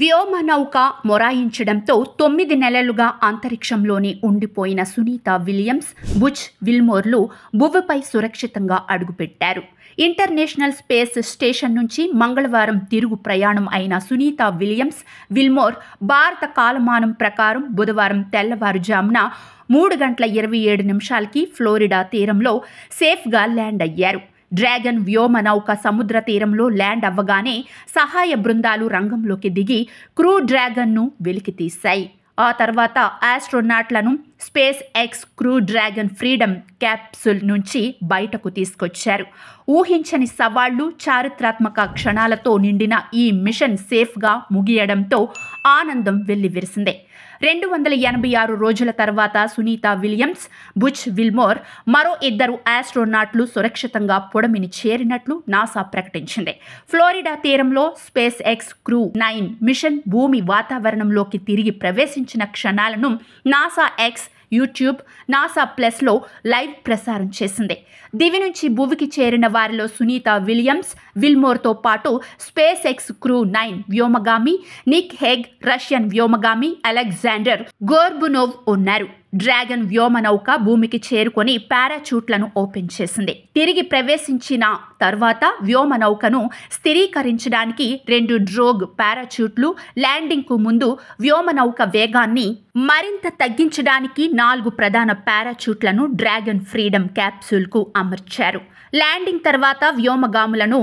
వ్యోమనౌక మొరాయించడంతో 9 నెలలుగా అంతరిక్షంలోనే ఉండిపోయిన Sunitha Williams, Butch విల్మోర్లు భువిపై సురక్షితంగా అడుగుపెట్టారు. ఇంటర్నేషనల్ స్పేస్ స్టేషన్ నుంచి మంగళవారం తిరుగు ప్రయాణం అయిన సునీత విలియమ్స్, విల్మోర్ భారత కాలమానం ప్రకారం బుధవారం తెల్లవారుజామున 3:27 ఫ్లోరిడా తీరంలో సేఫ్గా ల్యాండ్ అయ్యారు. డ్రాగన్ వ్యోమనౌక సముద్ర తీరంలో ల్యాండ్ అవ్వగానే సహాయ బృందాలు రంగంలోకి దిగి క్రూ డ్రాగన్ను వెలికితీశాయి. ఆ తర్వాత ఆస్ట్రోనాట్లను SpaceX crew Dragon Freedom capsule నుంచి బయటకు తీసుకొచ్చారు. ఊహించని సవాళ్లు, చారిత్రాత్మక క్షణాలతో నిండిన ఈ మిషన్ సేఫ్గా ముగియడంతో ఆనందం వెల్లివిరిసిందే. 286 రోజుల తర్వాత సునీత విలియమ్స్, బుచ్ విల్మోర్ మరో 2 ఆస్ట్రోనాట్లు సురక్షితంగా పొడమిని చేరినట్లు నాసా ప్రకటించింది. ఫ్లోరిడా తీరంలో స్పేస్ ఎక్స్ క్రూ 9 మిషన్ భూమి వాతావరణంలోకి తిరిగి ప్రవేశించిన క్షణాలను నాసా ఎక్స్, యూట్యూబ్, నాసా ప్లస్లో లైవ్ ప్రసారం చేసింది. దివి నుంచి భూమికి చేరిన వారిలో సునీత విలియమ్స్, విల్మోర్తో పాటు స్పేస్ ఎక్స్ క్రూ 9 వ్యోమగామి నిక్ హెగ్, రష్యన్ వ్యోమగామి అలెగ్జాండర్ గోర్బునోవ్ ఉన్నారు. డ్రాగన్ వ్యోమనౌక భూమికి చేరుకొని పారాచూట్లను ఓపెన్ చేసింది. తిరిగి ప్రవేశించిన తర్వాత వ్యోమనౌకను స్థిరీకరించడానికి 2 డ్రోగ్ పారాచూట్లు, ల్యాండింగ్కు ముందు వ్యోమనౌక వేగాన్ని మరింత తగ్గించడానికి 4 ప్రధాన పారాచూట్లను డ్రాగన్ ఫ్రీడమ్ క్యాప్సూల్కు అమర్చారు. ల్యాండింగ్ తర్వాత వ్యోమగాములను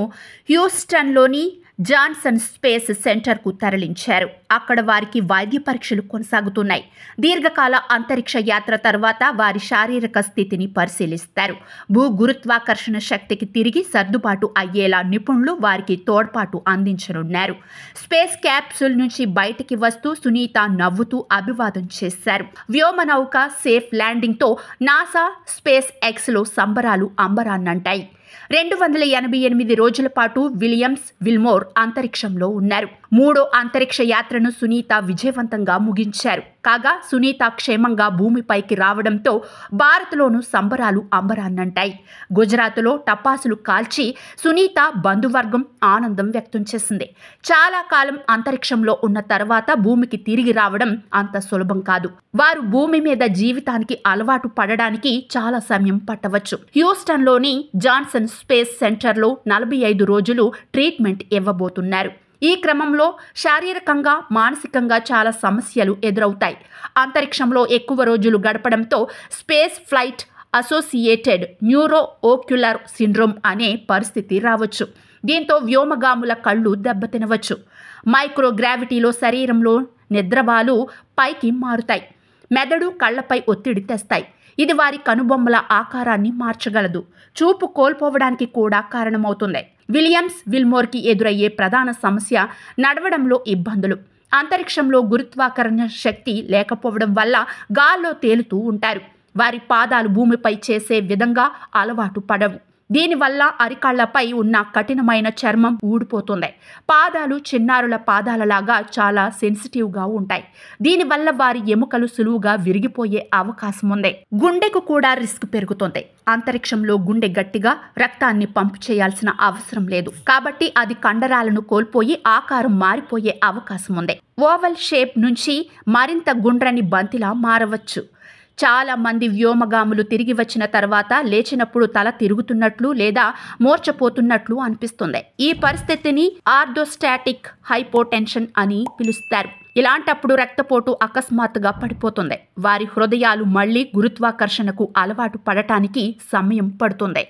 హ్యూస్టన్లోని జాన్సన్ స్పేస్ సెంటర్కు తరలించారు. అక్కడ వారికి వైద్య పరీక్షలు కొనసాగుతున్నాయి. దీర్ఘకాల అంతరిక్ష యాత్ర తర్వాత వారి శారీరక స్థితిని పరిశీలిస్తారు. భూ గురుత్వాకర్షణ శక్తికి తిరిగి సర్దుబాటు అయ్యేలా నిపుణులు వారికి తోడ్పాటు అందించనున్నారు. స్పేస్ క్యాప్సూల్ నుంచి బయటికి వస్తూ సునీత నవ్వుతూ అభివాదం చేశారు. వ్యోమనౌక సేఫ్ ల్యాండింగ్తో నాసా, స్పేస్ ఎక్స్లో సంబరాలు అంబరాన్నంటాయి. 288 రోజుల పాటు విలియమ్స్, విల్మోర్ అంతరిక్షంలో ఉన్నారు. 3వ అంతరిక్ష యాత్రను సునీత విజయవంతంగా ముగించారు. కాగా సునీత క్షేమంగా భూమిపైకి రావడంతో భారత్లోనూ సంబరాలు అంబరాన్నంటాయి. గుజరాత్లో టపాసులు కాల్చి సునీత బంధువర్గం ఆనందం వ్యక్తం చేసింది. చాలా కాలం అంతరిక్షంలో ఉన్న తర్వాత భూమికి తిరిగి రావడం అంత సులభం కాదు. వారు భూమి మీద జీవితానికి అలవాటు పడడానికి చాలా సమయం పట్టవచ్చు. హ్యూస్టన్లోని జాన్సన్ స్పేస్ సెంటర్లో 45 రోజులు ట్రీట్మెంట్ ఇవ్వబోతున్నారు. ఈ క్రమంలో శారీరకంగా, మానసికంగా చాలా సమస్యలు ఎదురవుతాయి. అంతరిక్షంలో ఎక్కువ రోజులు గడపడంతో space flight associated neuro ocular syndrome అనే పరిస్థితి రావచ్చు. దీంతో వ్యోమగాముల కళ్ళు దెబ్బతినవచ్చు. మైక్రోగ్రావిటీలో శరీరంలో నిద్రవాలు పైకి మారుతాయి. మెదడు, కళ్లపై ఒత్తిడి తెస్తాయి. ఇది వారి కనుబొమ్మల ఆకారాన్ని మార్చగలదు. చూపు కోల్పోవడానికి కూడా కారణమవుతుంది. విలియమ్స్, విల్మోర్కి ఎదురయ్యే ప్రధాన సమస్య నడవడంలో ఇబ్బందులు. అంతరిక్షంలో గురుత్వాకర్షణ శక్తి లేకపోవడం వల్ల గాల్లో తేలుతూ ఉంటారు. వారి పాదాలు భూమిపై చేసే విధంగా అలవాటు పడవు. దీనివల్ల అరికాళ్లపై ఉన్న కఠినమైన చర్మం ఊడిపోతుంది. పాదాలు చిన్నారుల పాదాలలాగా చాలా సెన్సిటివ్గా ఉంటాయి. దీనివల్ల వారి ఎముకలు సులువుగా విరిగిపోయే అవకాశం ఉంది. గుండెకు కూడా రిస్క్ పెరుగుతుంది. అంతరిక్షంలో గుండె గట్టిగా రక్తాన్ని పంపు చేయాల్సిన అవసరం లేదు. కాబట్టి అది కండరాలను కోల్పోయి ఆకారం మారిపోయే అవకాశం ఉంది. ఓవల్ షేప్ నుంచి మరింత గుండ్రని బంతిలా మారవచ్చు. చాలా మంది వ్యోమగాములు తిరిగి వచ్చిన తర్వాత లేచినప్పుడు తల తిరుగుతున్నట్లు లేదా మూర్ఛపోతున్నట్లు అనిపిస్తుంది. ఈ పరిస్థితిని ఆర్థోస్టాటిక్ హైపోటెన్షన్ అని పిలుస్తారు. ఇలాంటప్పుడు రక్తపోటు అకస్మాత్తుగా పడిపోతుంది. వారి హృదయాలు మళ్లీ గురుత్వాకర్షణకు అలవాటు పడటానికి సమయం పడుతుంది.